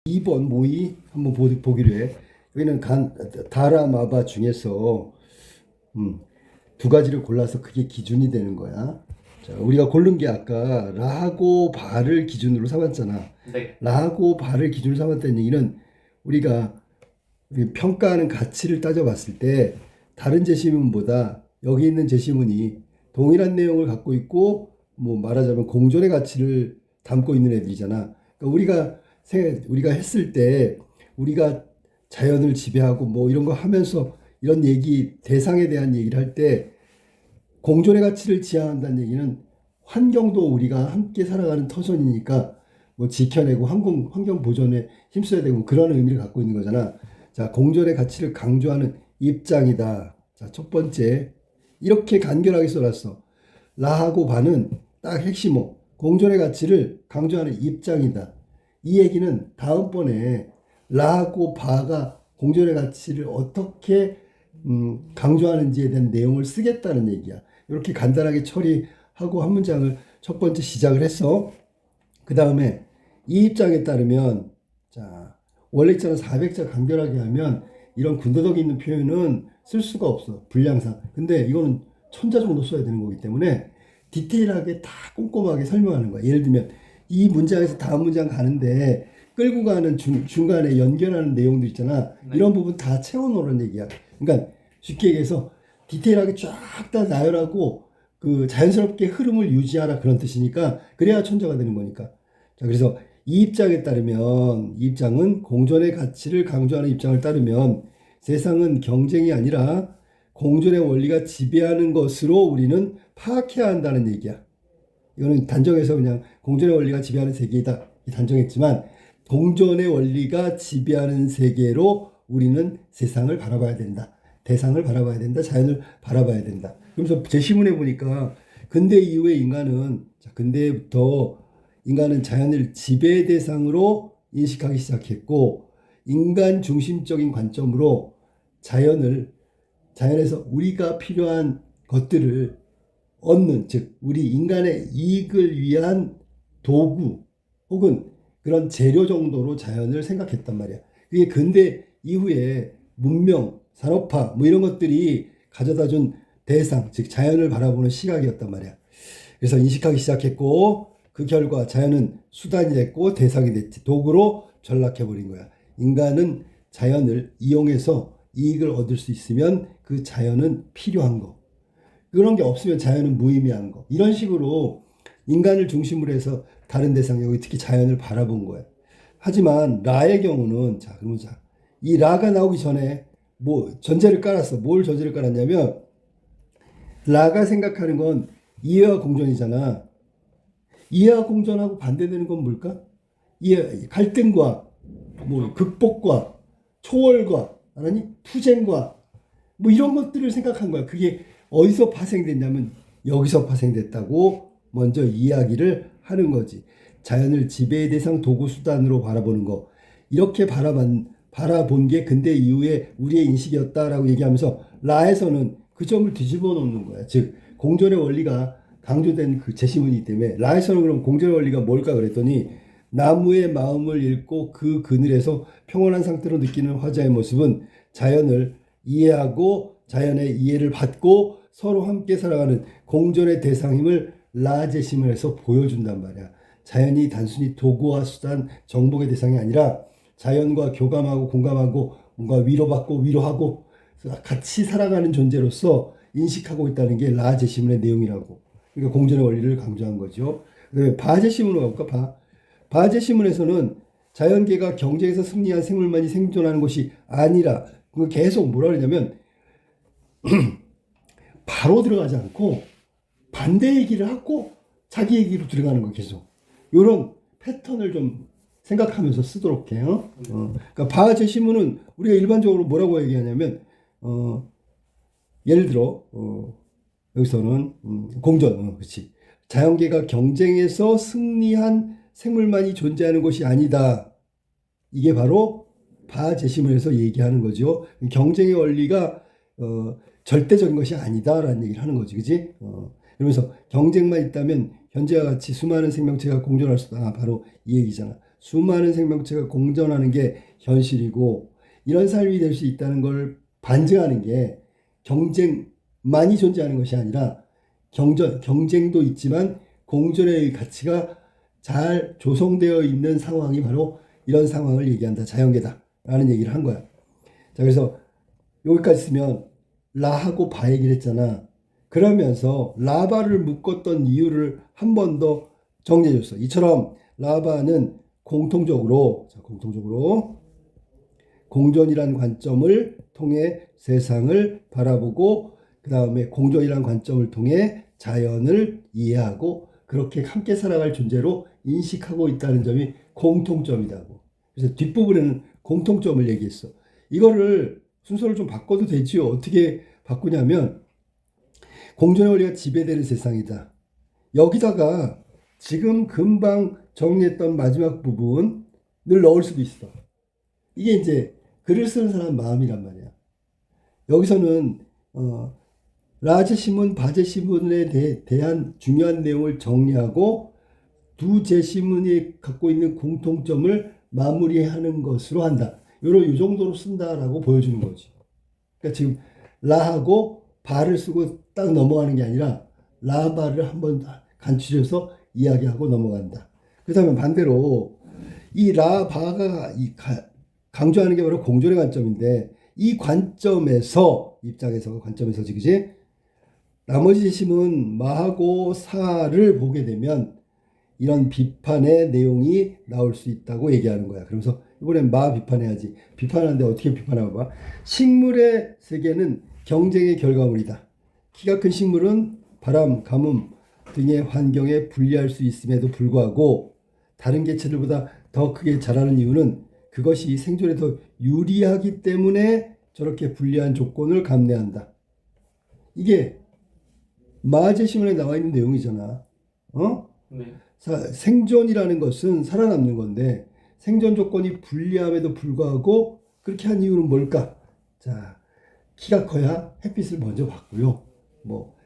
2번 모의 한번 보기로 해. 여기는 다라마바 중에서 두 가지를 골라서 그게 기준이 되는 거야. 자, 우리가 고른 게 아까 라하고 바를 기준으로 삼았잖아. 네. 라하고 바를 기준으로 삼았다는 얘기는 우리가 평가하는 가치를 따져봤을 때 다른 제시문보다 여기 있는 제시문이 동일한 내용을 갖고 있고 뭐 말하자면 공존의 가치를 담고 있는 애들이잖아. 그러니까 우리가 했을 때 우리가 자연을 지배하고 뭐 이런 거 하면서 이런 얘기 대상에 대한 얘기를 할 때 공존의 가치를 지향한다는 얘기는 환경도 우리가 함께 살아가는 터전이니까 뭐 지켜내고 환경 보존에 힘써야 되고 그런 의미를 갖고 있는 거잖아. 자, 공존의 가치를 강조하는 입장이다. 자, 첫 번째 이렇게 간결하게 써놨어. 라하고 바는 딱 핵심어. 공존의 가치를 강조하는 입장이다. 이 얘기는 다음번에 라하고 바가 공존의 가치를 어떻게 강조하는지에 대한 내용을 쓰겠다는 얘기야. 이렇게 간단하게 처리하고 한 문장을 첫 번째 시작을 했어. 그 다음에 이 입장에 따르면 자 원래 있잖아 400자 간결하게 하면 이런 군더더기 있는 표현은 쓸 수가 없어. 분량상. 근데 이거는 1000자 정도 써야 되는 거기 때문에 디테일하게 다 꼼꼼하게 설명하는 거야. 예를 들면 이 문장에서 다음 문장 가는데 끌고 가는 중간에 연결하는 내용들 있잖아. 네. 이런 부분 다 채워놓으라는 얘기야. 그러니까 쉽게 얘기해서 디테일하게 쫙 다 나열하고 그 자연스럽게 흐름을 유지하라 그런 뜻이니까 그래야 천자가 되는 거니까. 자, 그래서 이 입장에 따르면 이 입장은 공존의 가치를 강조하는 입장을 따르면 세상은 경쟁이 아니라 공존의 원리가 지배하는 것으로 우리는 파악해야 한다는 얘기야. 이거는 단정해서 그냥 공존의 원리가 지배하는 세계이다 단정했지만 공존의 원리가 지배하는 세계로 우리는 세상을 바라봐야 된다. 대상을 바라봐야 된다. 자연을 바라봐야 된다. 그러면서 제시문에 보니까 근대 이후의 인간은 근대부터 인간은 자연을 지배 대상으로 인식하기 시작했고 인간 중심적인 관점으로 자연에서 우리가 필요한 것들을 얻는 즉 우리 인간의 이익을 위한 도구 혹은 그런 재료 정도로 자연을 생각했단 말이야. 그게 근대 이후에 문명, 산업화 뭐 이런 것들이 가져다준 대상 즉 자연을 바라보는 시각이었단 말이야. 그래서 인식하기 시작했고 그 결과 자연은 수단이 됐고 대상이 됐지. 도구로 전락해버린 거야. 인간은 자연을 이용해서 이익을 얻을 수 있으면 그 자연은 필요한 거. 그런 게 없으면 자연은 무의미한 거. 이런 식으로 인간을 중심으로 해서 다른 대상, 여기 특히 자연을 바라본 거야. 하지만 라의 경우는 그러면 이 라가 나오기 전에 뭐 전제를 깔았어. 뭘 전제를 깔았냐면 라가 생각하는 건 이해와 공존이잖아. 이해와 공존하고 반대되는 건 뭘까? 갈등과 뭐 극복과 초월과 아니 투쟁과 뭐 이런 것들을 생각한 거야. 그게 어디서 파생됐냐면 여기서 파생됐다고 먼저 이야기를 하는 거지. 자연을 지배의 대상 도구 수단으로 바라보는 거. 이렇게 바라본 게 근대 이후에 우리의 인식이었다라고 얘기하면서 라에서는 그 점을 뒤집어 놓는 거야. 즉 공존의 원리가 강조된 그 제시문이기 때문에 라에서는 그럼 공존의 원리가 뭘까 그랬더니 나무의 마음을 읽고 그 그늘에서 평온한 상태로 느끼는 화자의 모습은 자연을 이해하고 자연의 이해를 받고 서로 함께 살아가는 공존의 대상임을 라 제시문에서 보여준단 말이야. 자연이 단순히 도구와 수단, 정복의 대상이 아니라 자연과 교감하고 공감하고 뭔가 위로받고 위로하고 같이 살아가는 존재로서 인식하고 있다는 게 라 제시문의 내용이라고. 그러니까 공존의 원리를 강조한 거죠. 바 제시문으로 가볼까? 바 제시문에서는 자연계가 경쟁에서 승리한 생물만이 생존하는 것이 아니라 계속 뭐라 그러냐면 바로 들어가지 않고 반대 얘기를 하고 자기 얘기로 들어가는 거 계속. 이런 패턴을 좀 생각하면서 쓰도록 해요. 그러니까 바 제시문은 우리가 일반적으로 뭐라고 얘기하냐면 예를 들어 여기서는 공존, 그렇지. 자연계가 경쟁에서 승리한 생물만이 존재하는 것이 아니다. 이게 바로 바 제시문에서 얘기하는 거죠. 경쟁의 원리가 절대적인 것이 아니다라는 얘기를 하는 거지, 그지? 그러면서 경쟁만 있다면 현재와 같이 수많은 생명체가 공존할 수 있다. 바로 이 얘기잖아. 수많은 생명체가 공존하는 게 현실이고 이런 삶이 될 수 있다는 걸 반증하는 게 경쟁만이 존재하는 것이 아니라 경쟁도 있지만 공존의 가치가 잘 조성되어 있는 상황이 바로 이런 상황을 얘기한다. 자연계다라는 얘기를 한 거야. 자, 그래서 여기까지 쓰면 라하고 바 얘기를 했잖아. 그러면서 라바를 묶었던 이유를 한 번 더 정리해 줬어. 이처럼 라바는 공통적으로 공존이란 관점을 통해 세상을 바라보고 그 다음에 공존이란 관점을 통해 자연을 이해하고 그렇게 함께 살아갈 존재로 인식하고 있다는 점이 공통점이라고. 그래서 뒷부분에는 공통점을 얘기했어. 이거를 순서를 좀 바꿔도 되지요. 어떻게 바꾸냐면 공존의 원리가 지배되는 세상이다. 여기다가 지금 금방 정리했던 마지막 부분을 넣을 수도 있어. 이게 이제 글을 쓰는 사람 마음이란 말이야. 여기서는 라제 신문, 바제 신문에 대한 중요한 내용을 정리하고 두 제시문이 갖고 있는 공통점을 마무리하는 것으로 한다. 요 정도로 쓴다라고 보여주는 거지. 그러니까 지금 라하고 바를 쓰고 딱 넘어가는 게 아니라 라바를 한번 간추려서 이야기하고 넘어간다. 그렇다면 반대로 이 라바가 강조하는 게 바로 공존의 관점인데 이 관점에서 관점에서지 그지? 나머지 제심은 마하고 사를 보게 되면 이런 비판의 내용이 나올 수 있다고 얘기하는 거야. 그러면서 이번엔 마 비판해야지. 비판하는데 어떻게 비판하고 봐? 식물의 세계는 경쟁의 결과물이다. 키가 큰 식물은 바람, 가뭄 등의 환경에 불리할 수 있음에도 불구하고 다른 개체들보다 더 크게 자라는 이유는 그것이 생존에 더 유리하기 때문에 저렇게 불리한 조건을 감내한다. 이게 마제시문에 나와 있는 내용이잖아. 네. 생존이라는 것은 살아남는 건데 생존 조건이 불리함에도 불구하고 그렇게 한 이유는 뭘까? 자, 키가 커야 햇빛을 먼저 받고요.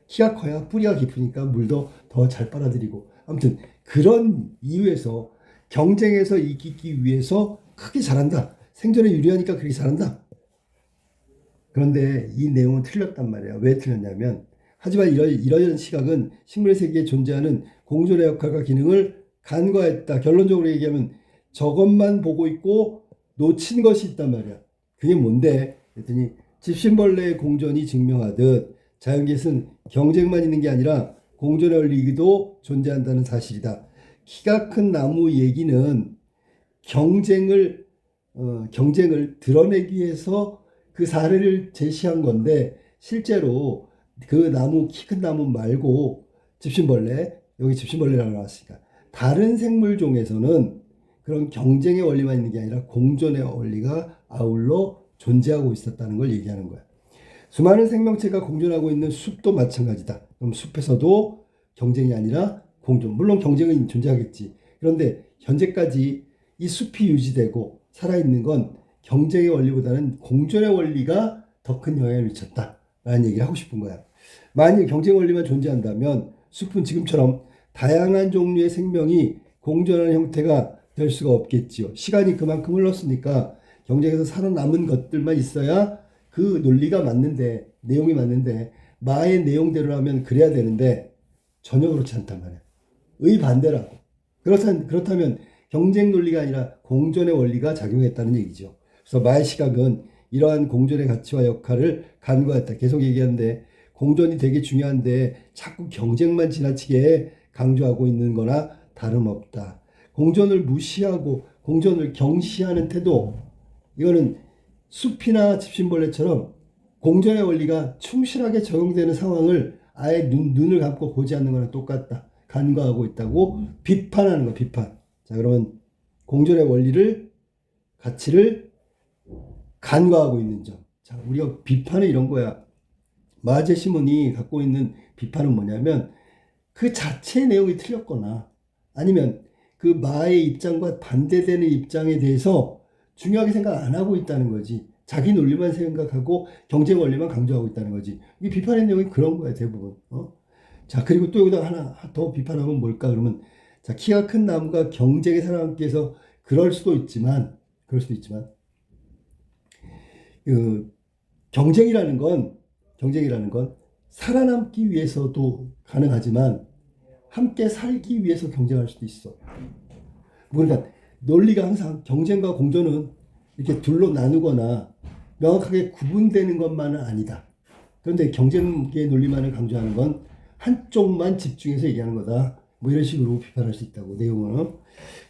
키가 커야 뿌리가 깊으니까 물도 더 잘 빨아들이고 아무튼 그런 이유에서 경쟁에서 이기기 위해서 크게 자란다. 생존에 유리하니까 그렇게 자란다. 그런데 이 내용은 틀렸단 말이야. 왜 틀렸냐면 하지만 이러한 시각은 식물의 세계에 존재하는 공존의 역할과 기능을 간과했다. 결론적으로 얘기하면 저것만 보고 있고 놓친 것이 있단 말이야. 그게 뭔데? 그랬더니 집신벌레의 공존이 증명하듯 자연계에서는 경쟁만 있는 게 아니라 공존의 원리도 존재한다는 사실이다. 키가 큰 나무 얘기는 경쟁을 드러내기 위해서 그 사례를 제시한 건데 실제로 그 나무, 키 큰 나무 말고 집신벌레, 여기 집신벌레라고 나왔으니까 다른 생물종에서는 그런 경쟁의 원리만 있는 게 아니라 공존의 원리가 아울러 존재하고 있었다는 걸 얘기하는 거야. 수많은 생명체가 공존하고 있는 숲도 마찬가지다. 그럼 숲에서도 경쟁이 아니라 공존. 물론 경쟁은 존재하겠지. 그런데 현재까지 이 숲이 유지되고 살아있는 건 경쟁의 원리보다는 공존의 원리가 더 큰 영향을 미쳤다라는 얘기를 하고 싶은 거야. 만일 경쟁 원리만 존재한다면 숲은 지금처럼 다양한 종류의 생명이 공존하는 형태가 될 수가 없겠지요. 시간이 그만큼 흘렀으니까 경쟁에서 살아남은 것들만 있어야 그 논리가 맞는데, 내용이 맞는데 마의 내용대로라면 그래야 되는데 전혀 그렇지 않단 말이야. 의반대라고. 그렇다면 경쟁 논리가 아니라 공존의 원리가 작용했다는 얘기죠. 그래서 마의 시각은 이러한 공존의 가치와 역할을 간과했다. 계속 얘기하는데 공존이 되게 중요한데 자꾸 경쟁만 지나치게 강조하고 있는 거나 다름없다. 공존을 무시하고 공존을 경시하는 태도, 이거는 숲이나 집신벌레처럼 공존의 원리가 충실하게 적용되는 상황을 아예 눈을 감고 보지 않는 거랑 똑같다. 간과하고 있다고 비판하는 거, 비판. 자, 그러면 공존의 원리를, 가치를 간과하고 있는 점. 자, 우리가 비판은 이런 거야. 마제 시몬이 갖고 있는 비판은 뭐냐면 그 자체의 내용이 틀렸거나 아니면 그 마의 입장과 반대되는 입장에 대해서 중요하게 생각 안 하고 있다는 거지. 자기 논리만 생각하고 경쟁 원리만 강조하고 있다는 거지. 이 비판의 내용이 그런 거야, 대부분. 자, 그리고 또 여기다 하나 더 비판하면 뭘까? 그러면 자, 키가 큰 나무가 경쟁에 살아남기 위해서 그럴 수도 있지만 그 경쟁이라는 건 살아남기 위해서도 가능하지만 함께 살기 위해서 경쟁할 수도 있어. 그러니까 논리가 항상 경쟁과 공존은 이렇게 둘로 나누거나 명확하게 구분되는 것만은 아니다. 그런데 경쟁의 논리만을 강조하는 건 한쪽만 집중해서 얘기하는 거다. 뭐 이런 식으로 비판할 수 있다고 내용은.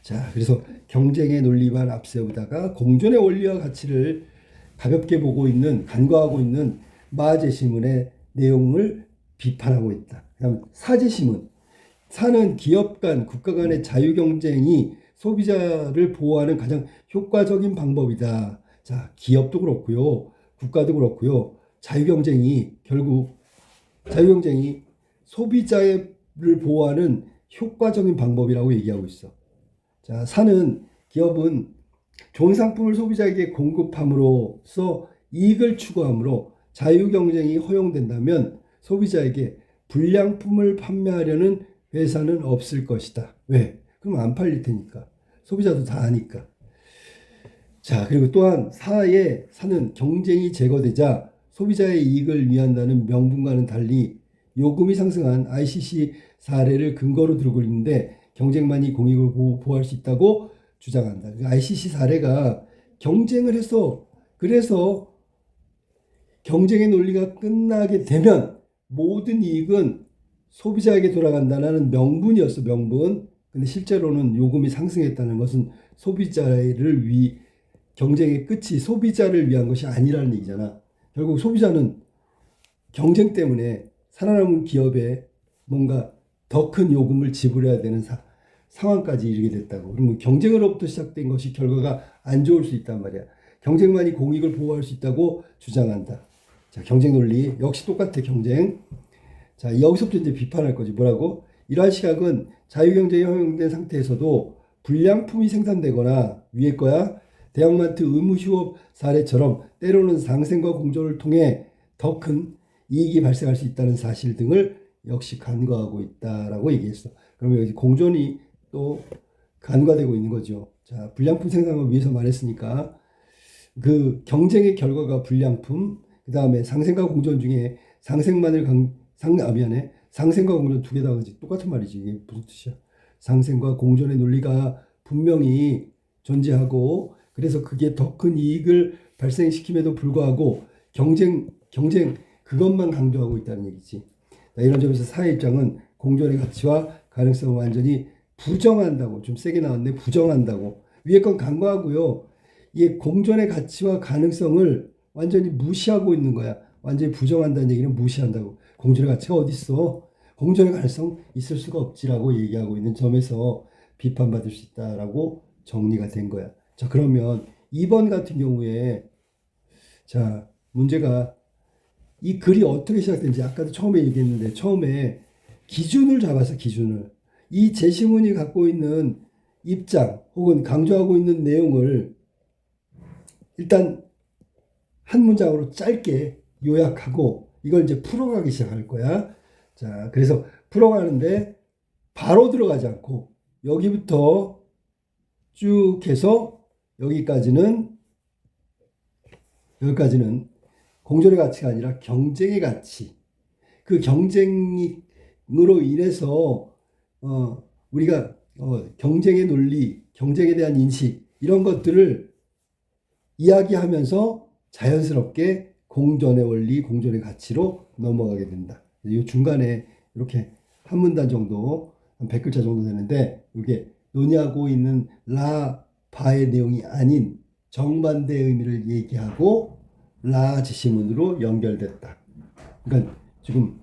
자, 그래서 경쟁의 논리만 앞세우다가 공존의 원리와 가치를 가볍게 보고 있는, 간과하고 있는 마제시문의 내용을 비판하고 있다. 그다음 사제시문. 사는 기업 간, 국가 간의 자유 경쟁이 소비자를 보호하는 가장 효과적인 방법이다. 자, 기업도 그렇고요. 국가도 그렇고요. 결국 자유경쟁이 소비자를 보호하는 효과적인 방법이라고 얘기하고 있어. 자, 기업은 좋은 상품을 소비자에게 공급함으로써 이익을 추구하므로 자유경쟁이 허용된다면 소비자에게 불량품을 판매하려는 회사는 없을 것이다. 왜? 그럼 안 팔릴 테니까. 소비자도 다 아니까. 자, 그리고 또한 사는 경쟁이 제거되자 소비자의 이익을 위한다는 명분과는 달리 요금이 상승한 ICC 사례를 근거로 들고 있는데 경쟁만이 공익을 보호할 수 있다고 주장한다. 그 ICC 사례가 경쟁을 해서 그래서 경쟁의 논리가 끝나게 되면 모든 이익은 소비자에게 돌아간다는 명분이었어, 명분. 근데 실제로는 요금이 상승했다는 것은 경쟁의 끝이 소비자를 위한 것이 아니라는 얘기잖아. 결국 소비자는 경쟁 때문에 살아남은 기업에 뭔가 더 큰 요금을 지불해야 되는 상황까지 이르게 됐다고. 그러면 경쟁으로부터 시작된 것이 결과가 안 좋을 수 있단 말이야. 경쟁만이 공익을 보호할 수 있다고 주장한다. 자, 경쟁 논리 역시 똑같아. 경쟁. 자, 여기서부터 이제 비판할 거지. 뭐라고? 이러한 시각은 자유경쟁이 허용된 상태에서도 불량품이 생산되거나 위에 거야. 대형마트 의무휴업 사례처럼 때로는 상생과 공존을 통해 더 큰 이익이 발생할 수 있다는 사실 등을 역시 간과하고 있다라고 얘기했어. 그러면 여기 공존이 또 간과되고 있는 거죠. 자, 불량품 생산을 위해서 말했으니까 그 경쟁의 결과가 불량품, 그 다음에 상생과 공존 중에 상생과 공존 두 개 다 똑같은 말이지. 이게 무슨 뜻이야? 상생과 공존의 논리가 분명히 존재하고 그래서 그게 더 큰 이익을 발생시킴에도 불구하고 경쟁 그것만 강조하고 있다는 얘기지. 이런 점에서 사회 입장은 공존의 가치와 가능성을 완전히 부정한다고. 좀 세게 나왔네. 부정한다고. 위에 건 간과하고요. 이게 공존의 가치와 가능성을 완전히 무시하고 있는 거야. 완전히 부정한다는 얘기는 무시한다고. 공존의 가치가 어디 있어? 공존의 가능성 있을 수가 없지라고 얘기하고 있는 점에서 비판받을 수 있다라고 정리가 된 거야. 자, 그러면 2번 같은 경우에 자, 문제가 이 글이 어떻게 시작된지 아까도 처음에 얘기했는데 처음에 기준을 잡아서 이 제시문이 갖고 있는 입장 혹은 강조하고 있는 내용을 일단 한 문장으로 짧게 요약하고 이걸 이제 풀어가기 시작할 거야. 자, 그래서 풀어가는데 바로 들어가지 않고 여기부터 쭉 해서 여기까지는 공존의 가치가 아니라 경쟁의 가치. 그 경쟁으로 인해서 우리가 경쟁의 논리, 경쟁에 대한 인식 이런 것들을 이야기하면서 자연스럽게 공존의 원리, 공존의 가치로 넘어가게 된다. 이 중간에 이렇게 한 문단 정도, 한 100글자 정도 되는데 이게 논의하고 있는 바의 내용이 아닌 정반대의 의미를 얘기하고 라 지시문으로 연결됐다. 그러니까 지금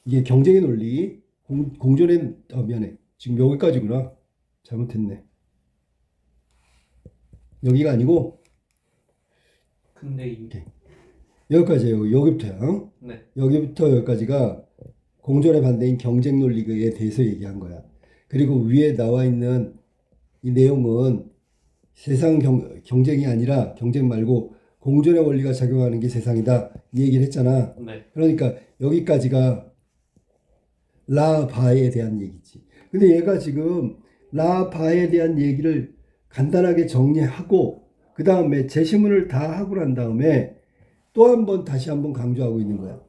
이게 경쟁의 논리, 공존의 미안해. 지금 여기까지구나. 잘못했네. 여기가 아니고 근데 여기까지예요. 여기부터요. 네. 여기부터 여기까지가 공존의 반대인 경쟁 논리에 대해서 얘기한 거야. 그리고 위에 나와 있는 이 내용은 세상 경쟁이 아니라 경쟁 말고 공존의 원리가 작용하는 게 세상이다. 이 얘기를 했잖아. 네. 그러니까 여기까지가 라바에 대한 얘기지. 근데 얘가 지금 라바에 대한 얘기를 간단하게 정리하고 그 다음에 제시문을 다 하고 난 다음에 또 한 번 다시 한번 강조하고 있는 거야.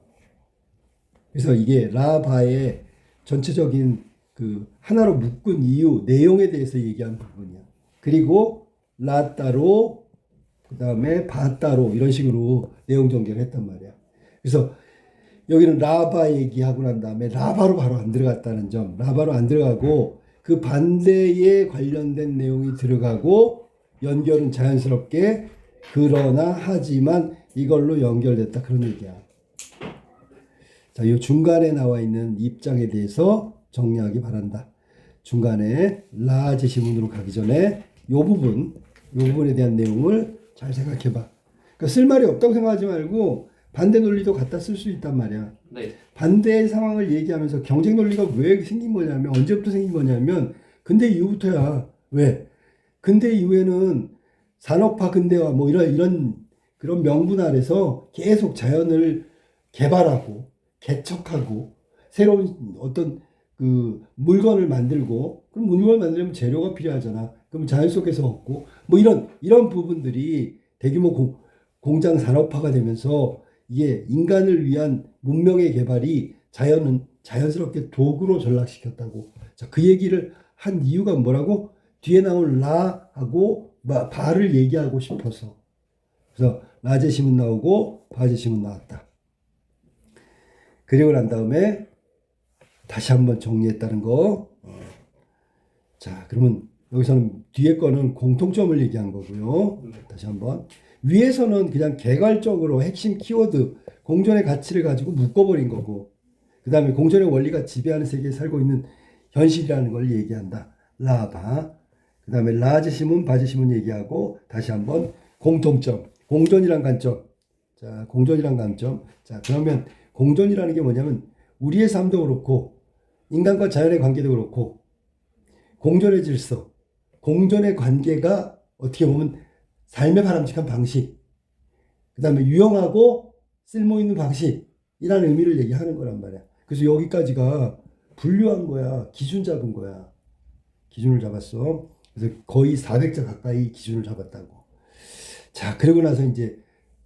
그래서 이게 라바의 전체적인 그 하나로 묶은 이유, 내용에 대해서 얘기한 부분이야. 그리고 라 따로, 그 다음에 바 따로 이런 식으로 내용 전개를 했단 말이야. 그래서 여기는 라바 얘기하고 난 다음에 라바로 바로 안 들어갔다는 점, 라바로 안 들어가고 그 반대에 관련된 내용이 들어가고 연결은 자연스럽게 그러나 하지만 이걸로 연결됐다 그런 얘기야. 자, 이 중간에 나와 있는 입장에 대해서 정리하기 바란다. 중간에 라 제시문으로 가기 전에 이 부분에 대한 내용을 잘 생각해 봐. 그러니까 쓸 말이 없다고 생각하지 말고 반대 논리도 갖다 쓸 수 있단 말이야. 네. 반대의 상황을 얘기하면서 경쟁 논리가 왜 생긴 거냐면, 언제부터 생긴 거냐면 근대 이후부터야. 왜? 근대 이후에는 산업화 근대화 뭐 이런 그런 명분 아래서 계속 자연을 개발하고 개척하고 새로운 어떤 그 물건을 만들고, 그럼 물건을 만들려면 재료가 필요하잖아. 그럼 자연 속에서 얻고 뭐 이런 부분들이 대규모 공장 산업화가 되면서 이게 인간을 위한 문명의 개발이 자연은 자연스럽게 도구로 전락시켰다고. 자, 그 얘기를 한 이유가 뭐라고? 뒤에 나온 라하고 바를 얘기하고 싶어서. 그래서 라제시문 나오고 바제시문 나왔다. 그리고 난 다음에 다시 한번 정리했다는 거. 자, 그러면 여기서는 뒤에 거는 공통점을 얘기한 거고요. 다시 한번. 위에서는 그냥 개괄적으로 핵심 키워드, 공존의 가치를 가지고 묶어버린 거고, 그 다음에 공존의 원리가 지배하는 세계에 살고 있는 현실이라는 걸 얘기한다. 라바. 그 다음에 라제시문, 바제시문 얘기하고, 다시 한번 공통점, 공존이란 관점. 자, 공존이란 관점. 자, 그러면 공존이라는 게 뭐냐면, 우리의 삶도 그렇고, 인간과 자연의 관계도 그렇고, 공존의 질서, 공존의 관계가 어떻게 보면 삶의 바람직한 방식, 그 다음에 유용하고 쓸모있는 방식이라는 의미를 얘기하는 거란 말이야. 그래서 여기까지가 분류한 거야. 기준 잡은 거야. 기준을 잡았어. 그래서 거의 400자 가까이 기준을 잡았다고. 자, 그러고 나서 이제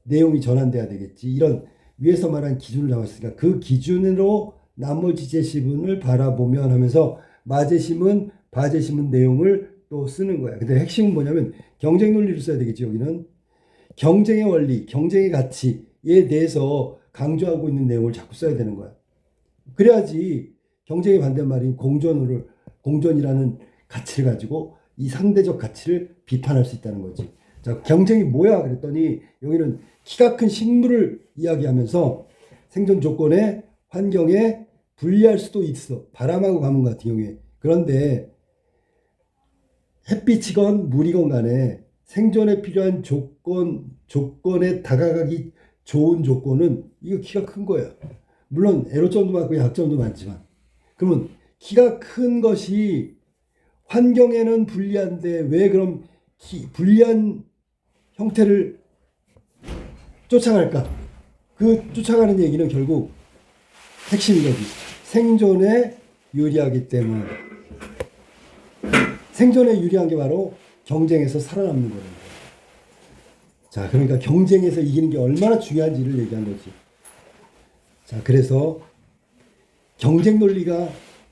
내용이 전환돼야 되겠지. 이런 위에서 말한 기준을 잡았으니까 그 기준으로 나머지 제시문을 바라보면 하면서 마제시문, 바제시문 내용을 또 쓰는 거야. 근데 핵심은 뭐냐면 경쟁 논리를 써야 되겠지. 여기는 경쟁의 원리, 경쟁의 가치에 대해서 강조하고 있는 내용을 자꾸 써야 되는 거야. 그래야지 경쟁의 반대말인 공존이라는 가치를 가지고 이 상대적 가치를 비판할 수 있다는 거지. 자, 경쟁이 뭐야? 그랬더니 여기는 키가 큰 식물을 이야기하면서 생존 조건에 환경에 불리할 수도 있어. 바람하고 가뭄 같은 경우에. 그런데 햇빛이건 물이건 간에 생존에 필요한 조건에 다가가기 좋은 조건은 이거 키가 큰 거예요. 물론 애로점도 많고 약점도 많지만, 그러면 키가 큰 것이 환경에는 불리한데 왜 그럼 불리한 형태를 쫓아갈까? 그 쫓아가는 얘기는 결국 핵심인 거지. 생존에 유리하기 때문에. 생존에 유리한 게 바로 경쟁에서 살아남는 거예요. 자, 그러니까 경쟁에서 이기는 게 얼마나 중요한지를 얘기한 거지. 자, 그래서 경쟁 논리가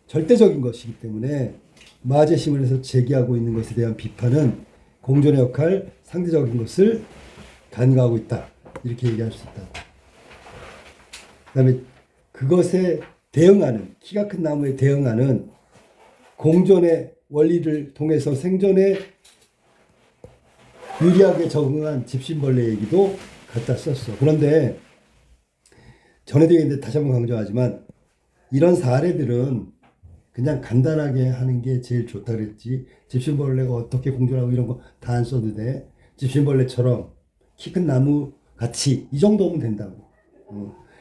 절대적인 것이기 때문에 마제시문에서 제기하고 있는 것에 대한 비판은 공존의 역할, 상대적인 것을 간과하고 있다. 이렇게 얘기할 수 있다. 그 다음에 그것에 대응하는, 키가 큰 나무에 대응하는 공존의 원리를 통해서 생존에 유리하게 적응한 집신벌레 얘기도 갖다 썼어. 그런데 전해드리는데 다시 한번 강조하지만 이런 사례들은 그냥 간단하게 하는 게 제일 좋다 그랬지. 집신벌레가 어떻게 공존하고 이런 거 다 안 써도 돼. 집신벌레처럼 키 큰 나무 같이 이 정도면 된다고.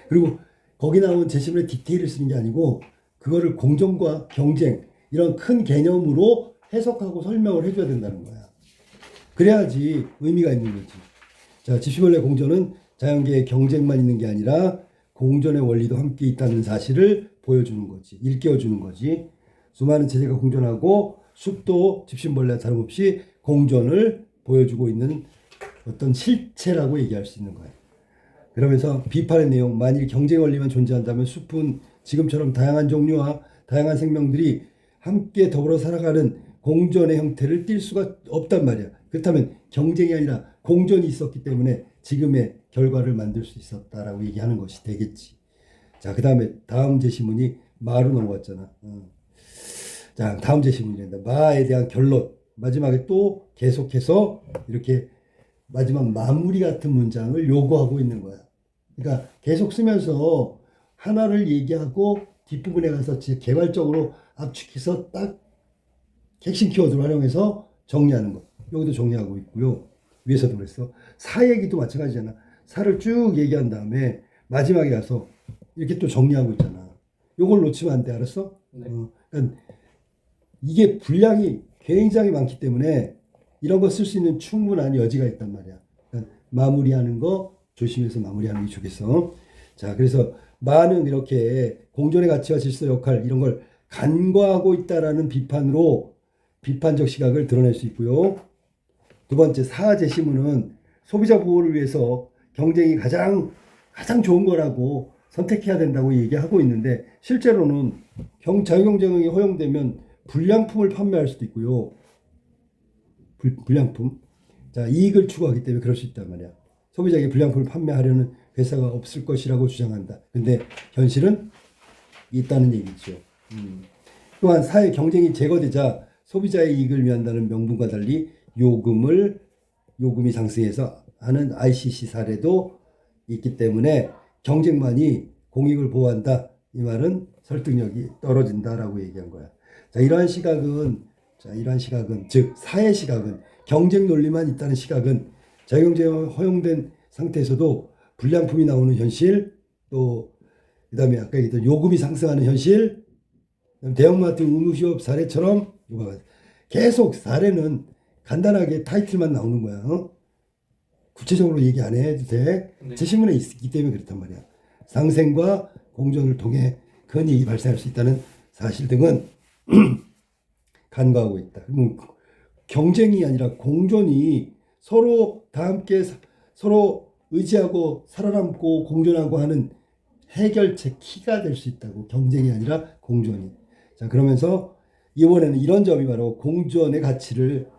그리고 거기 나온 제시문의 디테일을 쓰는 게 아니고 그거를 공존과 경쟁 이런 큰 개념으로 해석하고 설명을 해줘야 된다는 거야. 그래야지 의미가 있는 거지. 자, 집시벌레 공존은 자연계의 경쟁만 있는 게 아니라 공존의 원리도 함께 있다는 사실을 보여주는 거지. 일깨워주는 거지. 수많은 체제가 공존하고 숲도 집신벌레와 다름없이 공존을 보여주고 있는 어떤 실체라고 얘기할 수 있는 거예요. 그러면서 비판의 내용, 만일 경쟁 원리만 존재한다면 숲은 지금처럼 다양한 종류와 다양한 생명들이 함께 더불어 살아가는 공존의 형태를 띌 수가 없단 말이야. 그렇다면 경쟁이 아니라 공존이 있었기 때문에 지금의 결과를 만들 수 있었다라고 얘기하는 것이 되겠지. 자, 그 다음에 다음 제시문이 마로 넘어갔잖아. 자, 다음 제시문입니다. 마에 대한 결론. 마지막에 또 계속해서 이렇게 마지막 마무리 같은 문장을 요구하고 있는 거야. 그러니까 계속 쓰면서 하나를 얘기하고 뒷부분에 가서 개발적으로 압축해서 딱 핵심 키워드를 활용해서 정리하는 거. 여기도 정리하고 있고요. 위에서도 그랬어. 사 얘기도 마찬가지잖아. 사를 쭉 얘기한 다음에 마지막에 가서 이렇게 또 정리하고 있잖아. 요걸 놓치면 안 돼. 알았어? 네. 그러니까 이게 분량이 굉장히 많기 때문에 이런 거 쓸 수 있는 충분한 여지가 있단 말이야. 그러니까 마무리하는 거 조심해서 마무리하는 게 좋겠어. 자, 그래서 마는 이렇게 공존의 가치와 질서 역할 이런 걸 간과하고 있다라는 비판으로 비판적 시각을 드러낼 수 있고요. 두 번째 사 제시문은 소비자 보호를 위해서 경쟁이 가장 좋은 거라고 선택해야 된다고 얘기하고 있는데 실제로는 자유경쟁이 허용되면 불량품을 판매할 수도 있고요. 불량품. 자, 이익을 추구하기 때문에 그럴 수 있단 말이야. 소비자에게 불량품을 판매하려는 회사가 없을 것이라고 주장한다. 근데 현실은 있다는 얘기죠. 또한 사회 경쟁이 제거되자 소비자의 이익을 위한다는 명분과 달리 요금이 상승해서 하는 ICC 사례도 있기 때문에 경쟁만이 공익을 보호한다. 이 말은 설득력이 떨어진다라고 얘기한 거야. 자, 이러한 시각은 즉 사회 시각은 경쟁 논리만 있다는 시각은 자유경제가 허용된 상태에서도 불량품이 나오는 현실, 또 그다음에 아까 얘기했던 요금이 상승하는 현실, 대형마트 의무휴업 사례처럼 계속 사례는 간단하게 타이틀만 나오는 거야. 구체적으로 얘기 안 해도 돼. 네. 제시문에 있기 때문에 그렇단 말이야. 상생과 공존을 통해 큰 이익이 발생할 수 있다는 사실 등은 간과하고 있다. 그러면 경쟁이 아니라 공존이 서로 다 함께 서로 의지하고 살아남고 공존하고 하는 해결책 키가 될 수 있다고. 경쟁이 아니라 공존이. 자, 그러면서 이번에는 이런 점이 바로 공존의 가치를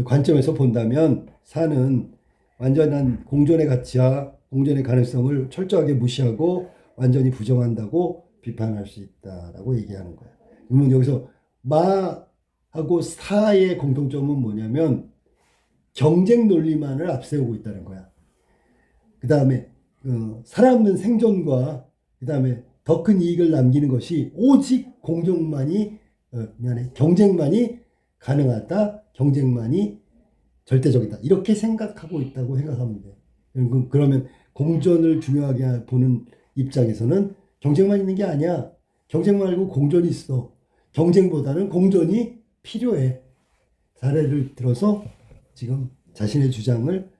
관점에서 본다면 사는 완전한 공존의 가치와 공존의 가능성을 철저하게 무시하고 완전히 부정한다고 비판할 수 있다라고 얘기하는 거야. 그러면 여기서 마하고 사의 공통점은 뭐냐면 경쟁 논리만을 앞세우고 있다는 거야. 그 다음에 살아남는 생존과 그 다음에 더 큰 이익을 남기는 것이 오직 경쟁만이 가능하다. 경쟁만이 절대적이다. 이렇게 생각하고 있다고 생각하면 돼. 그러면 공존을 중요하게 보는 입장에서는 경쟁만 있는 게 아니야. 경쟁 말고 공존이 있어. 경쟁보다는 공존이 필요해. 사례를 들어서 지금 자신의 주장을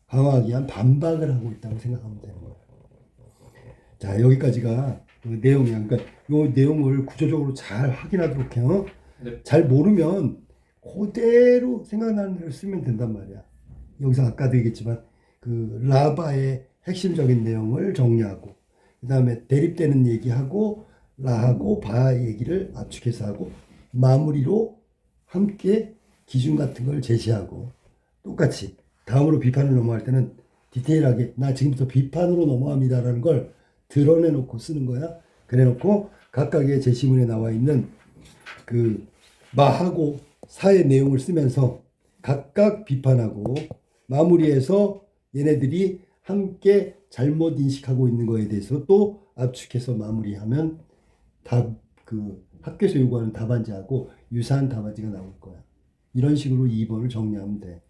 강화하기 위한 반박을 하고 있다고 생각하면 되는 거예요. 자, 여기까지가 그 내용이야. 그러니까 이 내용을 구조적으로 잘 확인하도록 해요. 네. 잘 모르면 그대로 생각나는 대로 쓰면 된단 말이야. 여기서 아까도 얘기했지만 그 라바의 핵심적인 내용을 정리하고 그 다음에 대립되는 얘기하고 라하고 바 얘기를 압축해서 하고 마무리로 함께 기준 같은 걸 제시하고 똑같이 다음으로 비판을 넘어갈 때는 디테일하게 나 지금부터 비판으로 넘어갑니다라는 걸 드러내놓고 쓰는 거야. 그래놓고 각각의 제시문에 나와 있는 그 마하고 사의 내용을 쓰면서 각각 비판하고 마무리해서 얘네들이 함께 잘못 인식하고 있는 거에 대해서 또 압축해서 마무리하면 그 학교에서 요구하는 답안지하고 유사한 답안지가 나올 거야. 이런 식으로 2번을 정리하면 돼.